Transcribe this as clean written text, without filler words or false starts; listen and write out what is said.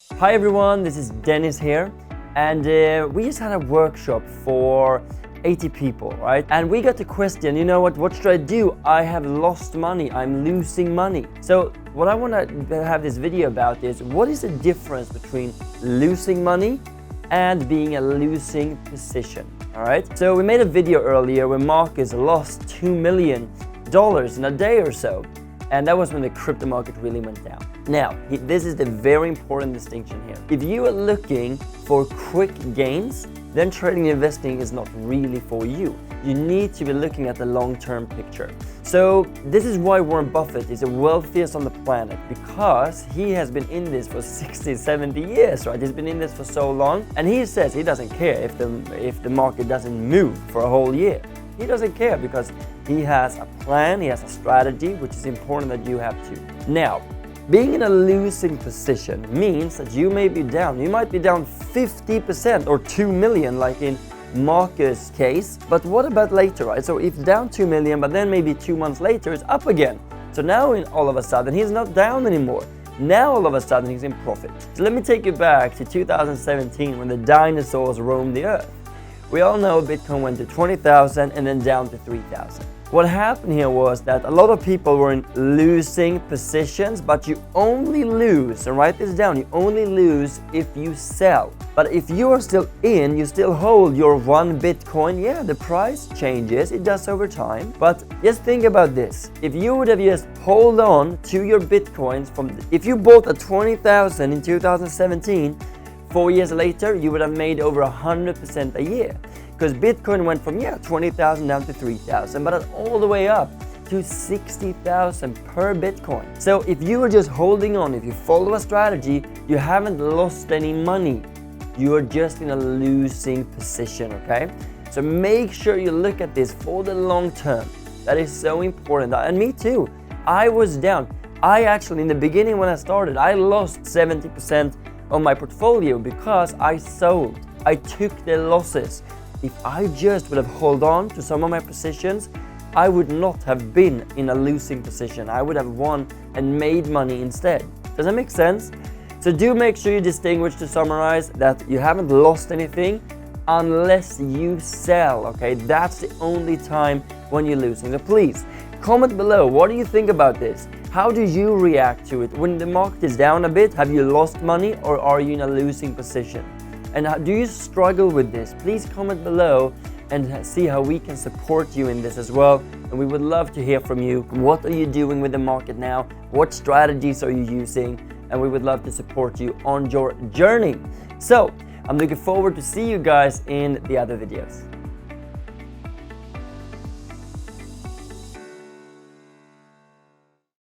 Hi everyone, this is Dennis here, and we just had a workshop for 80 people, right? And we got the question, you know what should I do? I have lost money, I'm losing money. So what I want to have this video about is, what is the difference between losing money and being a losing position, all right? So we made a video earlier where Marcus lost $2 million in a day or so. And that was when the crypto market really went down. Now, this is the very important distinction here. If you are looking for quick gains, then trading and investing is not really for you. You need to be looking at the long-term picture. So this is why Warren Buffett is the wealthiest on the planet, because he has been in this for 60, 70 years, right? He's been in this for so long, and he says he doesn't care if the market doesn't move for a whole year. He doesn't care because he has a plan, he has a strategy, which is important that you have too. Now, being in a losing position means that you may be down. You might be down 50% or 2 million, like in Marcus' case. But what about later, right? So if down 2 million, but then maybe 2 months later, it's up again. So now all of a sudden, he's not down anymore. Now all of a sudden, he's in profit. So let me take you back to 2017 when the dinosaurs roamed the earth. We all know Bitcoin went to 20,000 and then down to 3,000. What happened here was that a lot of people were in losing positions, but you only lose, and write this down, you only lose if you sell. But if you are still in, you still hold your 1 Bitcoin, yeah, the price changes, it does over time. But just think about this. If you would have just hold on to your Bitcoins if you bought at 20,000 in 2017, 4 years later, you would have made over 100% a year. Because Bitcoin went from 20,000 down to 3,000, but all the way up to 60,000 per Bitcoin. So if you are just holding on, if you follow a strategy, you haven't lost any money. You are just in a losing position, okay? So make sure you look at this for the long term. That is so important. And me too. I was down. I actually, in the beginning when I started, I lost 70% on my portfolio because I sold. I took the losses. If I just would have held on to some of my positions, I would not have been in a losing position. I would have won and made money instead. Does that make sense? So do make sure you distinguish, to summarize, that you haven't lost anything unless you sell, okay? That's the only time when you're losing. So please, comment below, what do you think about this? How do you react to it? When the market is down a bit, have you lost money or are you in a losing position? And do you struggle with this? Please comment below and see how we can support you in this as well. And we would love to hear from you. What are you doing with the market now? What strategies are you using? And we would love to support you on your journey. So I'm looking forward to see you guys in the other videos.